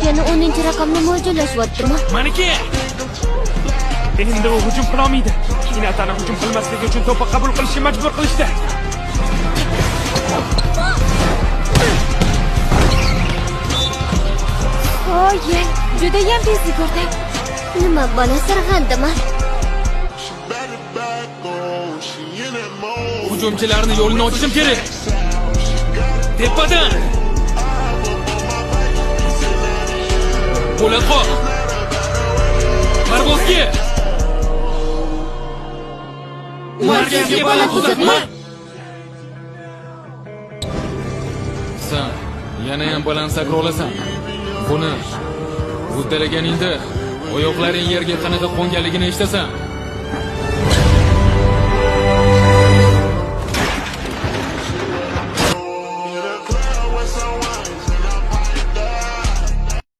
Yana 10-raqamni mo'ljallashyaptimi? Maniki! Endi u hujum qila olmaydi. Inatani hujum qilmasligi uchun to'pni qabul qilishga majbur qilishdi. Oy, judayam tez yugurding. Nima bola sirg'andiman? Hujumchilarni yo'lini ochishim kerak. Tepadan! Qo'lqa! Marvozga! Markazga baland uzatma! Sen yana ham baland sakra olasan. Buni uddalaganingda oyoqlaring yerga qanaqa qo'nganligini eshitasan.